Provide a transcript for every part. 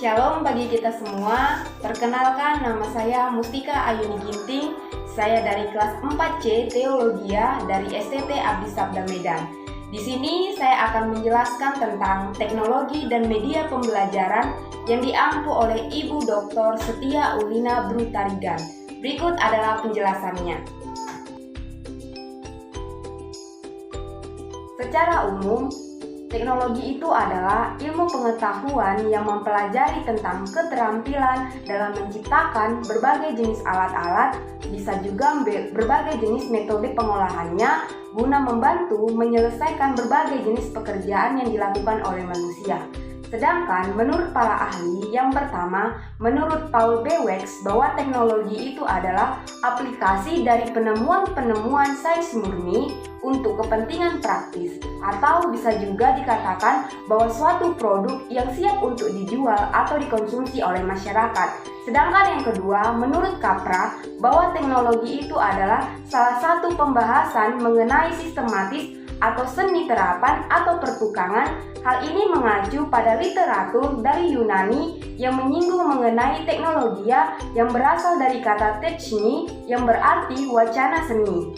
Shalom bagi kita semua. Perkenalkan, nama saya Mustika Ayuni Ginting. Saya dari kelas 4C Teologia dari STT Abdi Sabda Medan. Di sini saya akan menjelaskan tentang teknologi dan media pembelajaran yang diampu oleh Ibu Dr. Setia Ulina Brutarigan. Berikut adalah penjelasannya. Secara umum, teknologi itu adalah ilmu pengetahuan yang mempelajari tentang keterampilan dalam menciptakan berbagai jenis alat-alat, bisa juga berbagai jenis metode pengolahannya guna membantu menyelesaikan berbagai jenis pekerjaan yang dilakukan oleh manusia. Sedangkan menurut para ahli, yang pertama, menurut Paul B. Wex, bahwa teknologi itu adalah aplikasi dari penemuan-penemuan sains murni untuk kepentingan praktis, atau bisa juga dikatakan bahwa suatu produk yang siap untuk dijual atau dikonsumsi oleh masyarakat. Sedangkan yang kedua, menurut Capra, bahwa teknologi itu adalah salah satu pembahasan mengenai sistematis atau seni terapan atau pertukangan. Hal ini mengacu pada literatur dari Yunani yang menyinggung mengenai teknologi yang berasal dari kata techni yang berarti wacana seni.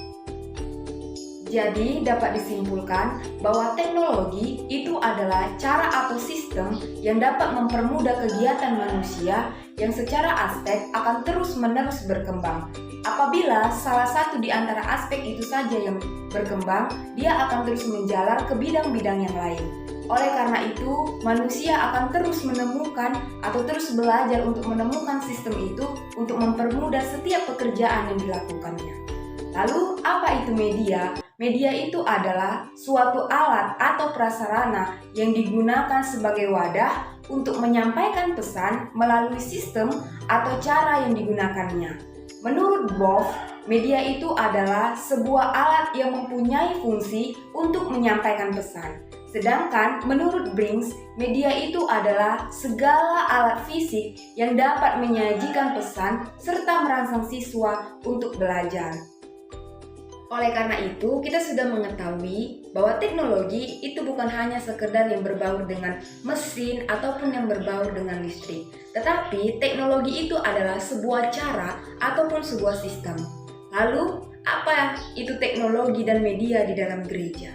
Jadi dapat disimpulkan bahwa teknologi itu adalah cara atau sistem yang dapat mempermudah kegiatan manusia yang secara aspek akan terus-menerus berkembang. Apabila salah satu di antara aspek itu saja yang berkembang, dia akan terus menjalar ke bidang-bidang yang lain. Oleh karena itu, manusia akan terus menemukan atau terus belajar untuk menemukan sistem itu untuk mempermudah setiap pekerjaan yang dilakukannya. Lalu, apa itu media? Media itu adalah suatu alat atau prasarana yang digunakan sebagai wadah untuk menyampaikan pesan melalui sistem atau cara yang digunakannya. Menurut Boff, media itu adalah sebuah alat yang mempunyai fungsi untuk menyampaikan pesan. Sedangkan menurut Brinks, media itu adalah segala alat fisik yang dapat menyajikan pesan serta merangsang siswa untuk belajar. Oleh karena itu, kita sudah mengetahui bahwa teknologi itu bukan hanya sekedar yang berbaur dengan mesin ataupun yang berbaur dengan listrik. Tetapi teknologi itu adalah sebuah cara ataupun sebuah sistem. Lalu, apa itu teknologi dan media di dalam gereja?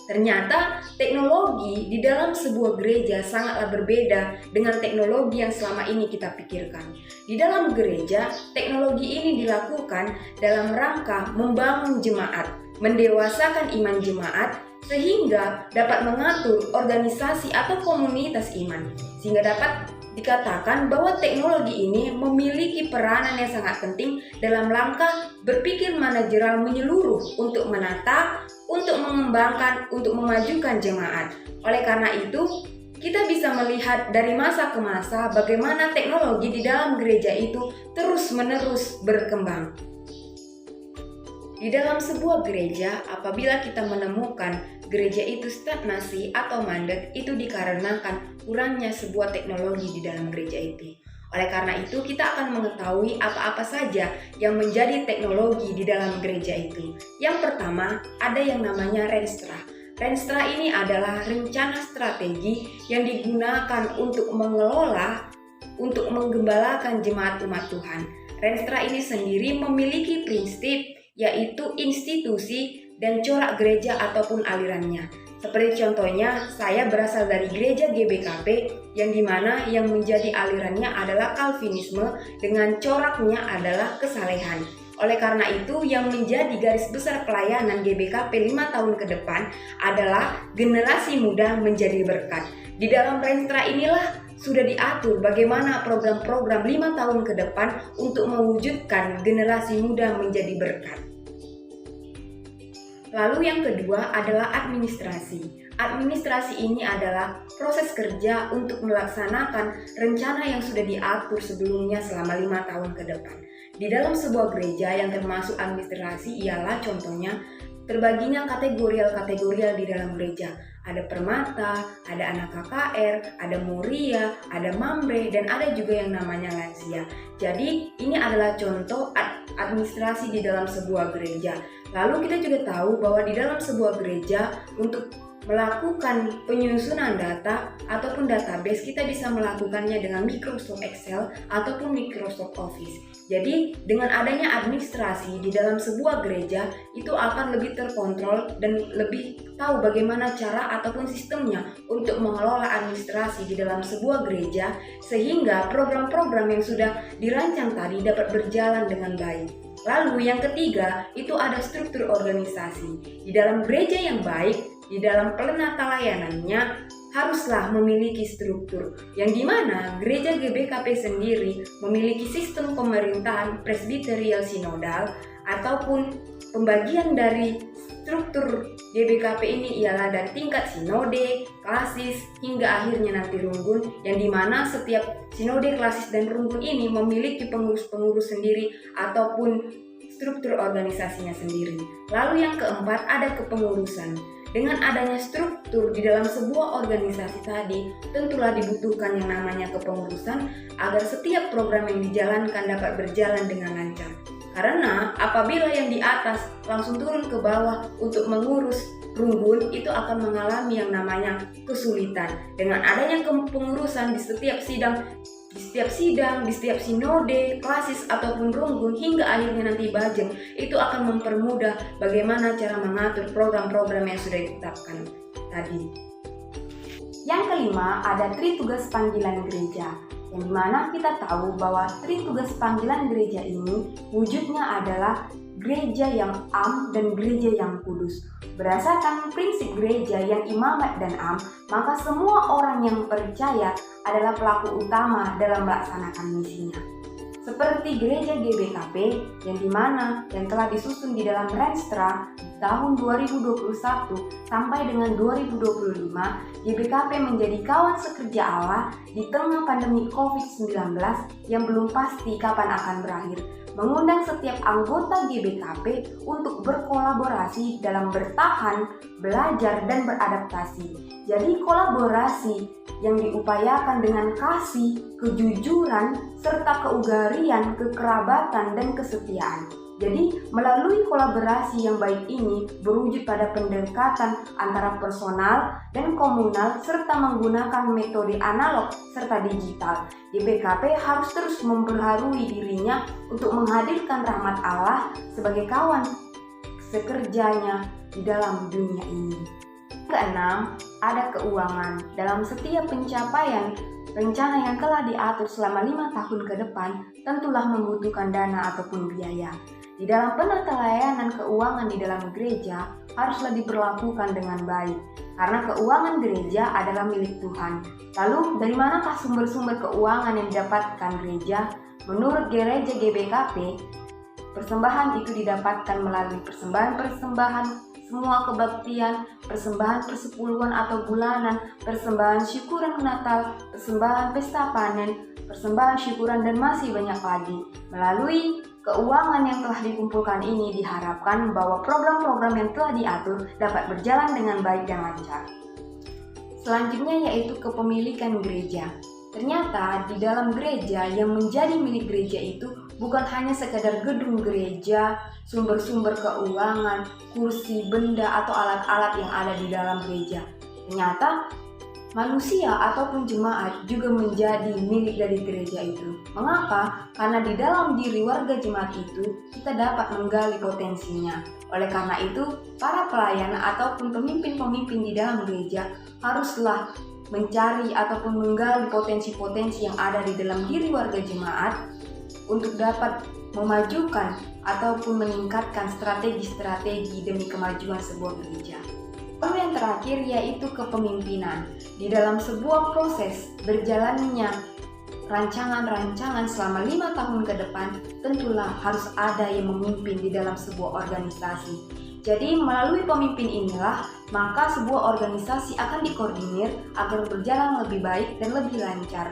Ternyata teknologi di dalam sebuah gereja sangatlah berbeda dengan teknologi yang selama ini kita pikirkan. Di dalam gereja, teknologi ini dilakukan dalam rangka membangun jemaat, mendewasakan iman jemaat, sehingga dapat mengatur organisasi atau komunitas iman, sehingga dapat dikatakan bahwa teknologi ini memiliki peranan yang sangat penting dalam rangka berpikir manajerial menyeluruh untuk menata, untuk mengembangkan, untuk memajukan jemaat. Oleh karena itu, kita bisa melihat dari masa ke masa bagaimana teknologi di dalam gereja itu terus-menerus berkembang. Di dalam sebuah gereja, apabila kita menemukan gereja itu stagnasi atau mandek, itu dikarenakan kurangnya sebuah teknologi di dalam gereja itu. Oleh karena itu, kita akan mengetahui apa-apa saja yang menjadi teknologi di dalam gereja itu. Yang pertama, ada yang namanya Renstra. Renstra ini adalah rencana strategi yang digunakan untuk mengelola, untuk menggembalakan jemaat umat Tuhan. Renstra ini sendiri memiliki prinsip, yaitu institusi dan corak gereja ataupun alirannya. Seperti contohnya, saya berasal dari gereja GBKP yang dimana yang menjadi alirannya adalah Calvinisme dengan coraknya adalah kesalehan. Oleh karena itu, yang menjadi garis besar pelayanan GBKP 5 tahun ke depan adalah generasi muda menjadi berkat. Di dalam Renstra inilah sudah diatur bagaimana program-program 5 tahun ke depan untuk mewujudkan generasi muda menjadi berkat. Lalu yang kedua adalah administrasi. Administrasi ini adalah proses kerja untuk melaksanakan rencana yang sudah diatur sebelumnya selama 5 tahun ke depan. Di dalam sebuah gereja yang termasuk administrasi ialah contohnya terbaginya kategorial di dalam gereja. Ada permata, ada anak KKR, ada Moria, ada Mambre, dan ada juga yang namanya lansia. Jadi ini adalah contoh administrasi di dalam sebuah gereja. Lalu kita juga tahu bahwa di dalam sebuah gereja untuk melakukan penyusunan data ataupun database, kita bisa melakukannya dengan Microsoft Excel ataupun Microsoft Office. Jadi dengan adanya administrasi di dalam sebuah gereja itu akan lebih terkontrol dan lebih tahu bagaimana cara ataupun sistemnya untuk mengelola administrasi di dalam sebuah gereja, sehingga program-program yang sudah dirancang tadi dapat berjalan dengan baik. Lalu yang ketiga itu ada struktur organisasi. Di dalam gereja yang baik, di dalam penata layanannya haruslah memiliki struktur, yang dimana gereja GBKP sendiri memiliki sistem pemerintahan presbyterial sinodal, ataupun pembagian dari struktur GBKP ini ialah dari tingkat sinode, klasis, hingga akhirnya nanti runggun, yang dimana setiap sinode, klasis, dan runggun ini memiliki pengurus-pengurus sendiri ataupun struktur organisasinya sendiri. Lalu yang keempat ada kepengurusan. Dengan adanya struktur di dalam sebuah organisasi tadi, tentulah dibutuhkan yang namanya kepengurusan agar setiap program yang dijalankan dapat berjalan dengan lancar. Karena apabila yang di atas langsung turun ke bawah untuk mengurus runggun, itu akan mengalami yang namanya kesulitan. Dengan adanya kepengurusan di setiap sidang, di setiap sinode, klasis ataupun runggun, hingga akhirnya nanti bajeng, itu akan mempermudah bagaimana cara mengatur program-program yang sudah ditetapkan tadi. Yang kelima ada tritugas panggilan gereja, yang dimana kita tahu bahwa tritugas panggilan gereja ini wujudnya adalah gereja yang am dan gereja yang kudus. Berdasarkan prinsip gereja yang imamat dan am, maka semua orang yang percaya adalah pelaku utama dalam melaksanakan misinya. Seperti gereja GBKP yang telah disusun di dalam Renstra tahun 2021 sampai dengan 2025, GBKP menjadi kawan sekerja Allah di tengah pandemi COVID-19 yang belum pasti kapan akan berakhir, mengundang setiap anggota GBKP untuk berkolaborasi dalam bertahan, belajar, dan beradaptasi. Jadi kolaborasi yang diupayakan dengan kasih, kejujuran, serta keugarian, kekerabatan, dan kesetiaan. Jadi melalui kolaborasi yang baik ini berwujud pada pendekatan antara personal dan komunal serta menggunakan metode analog serta digital. GBKP harus terus memperbarui dirinya untuk menghadirkan rahmat Allah sebagai kawan sekerjanya di dalam dunia ini. Keenam, ada keuangan. Dalam setiap pencapaian rencana yang telah diatur selama 5 tahun ke depan tentulah membutuhkan dana ataupun biaya. Di dalam penata layanan keuangan di dalam gereja haruslah diperlakukan dengan baik, karena keuangan gereja adalah milik Tuhan. Lalu dari manakah sumber-sumber keuangan yang didapatkan gereja? Menurut gereja GBKP, persembahan itu didapatkan melalui persembahan-persembahan semua kebaktian, persembahan persepuluhan atau bulanan, persembahan syukuran Natal, persembahan pesta panen, persembahan syukuran, dan masih banyak lagi. Melalui keuangan yang telah dikumpulkan ini diharapkan bahwa program-program yang telah diatur dapat berjalan dengan baik dan lancar. Selanjutnya yaitu kepemilikan gereja. Ternyata di dalam gereja yang menjadi milik gereja itu bukan hanya sekedar gedung gereja, sumber-sumber keuangan, kursi, benda, atau alat-alat yang ada di dalam gereja. Ternyata manusia ataupun jemaat juga menjadi milik dari gereja itu. Mengapa? Karena di dalam diri warga jemaat itu kita dapat menggali potensinya. Oleh karena itu, para pelayan ataupun pemimpin-pemimpin di dalam gereja haruslah mencari ataupun menggali potensi-potensi yang ada di dalam diri warga jemaat untuk dapat memajukan ataupun meningkatkan strategi-strategi demi kemajuan sebuah gereja. Lalu yang terakhir yaitu kepemimpinan. Di dalam sebuah proses berjalannya rancangan-rancangan selama 5 tahun ke depan, tentulah harus ada yang memimpin di dalam sebuah organisasi. Jadi melalui pemimpin inilah, maka sebuah organisasi akan dikoordinir agar berjalan lebih baik dan lebih lancar.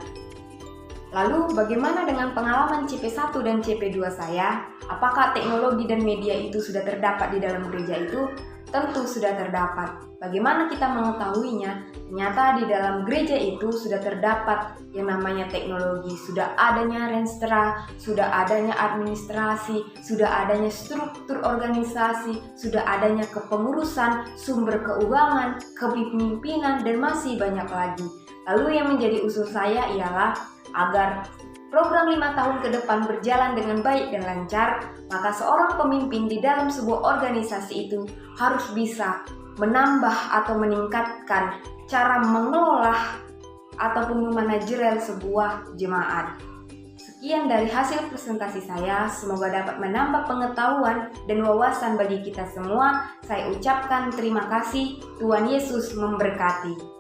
Lalu bagaimana dengan pengalaman CP1 dan CP2 saya? Apakah teknologi dan media itu sudah terdapat di dalam gereja itu? Tentu sudah terdapat. Bagaimana kita mengetahuinya? Ternyata di dalam gereja itu sudah terdapat yang namanya teknologi, sudah adanya renstra, sudah adanya administrasi, sudah adanya struktur organisasi, sudah adanya kepengurusan, sumber keuangan, kepemimpinan, dan masih banyak lagi. Lalu yang menjadi usul saya ialah agar program 5 tahun ke depan berjalan dengan baik dan lancar, maka seorang pemimpin di dalam sebuah organisasi itu harus bisa menambah atau meningkatkan cara mengelola ataupun memanajerial sebuah jemaat. Sekian dari hasil presentasi saya, semoga dapat menambah pengetahuan dan wawasan bagi kita semua. Saya ucapkan terima kasih, Tuhan Yesus memberkati.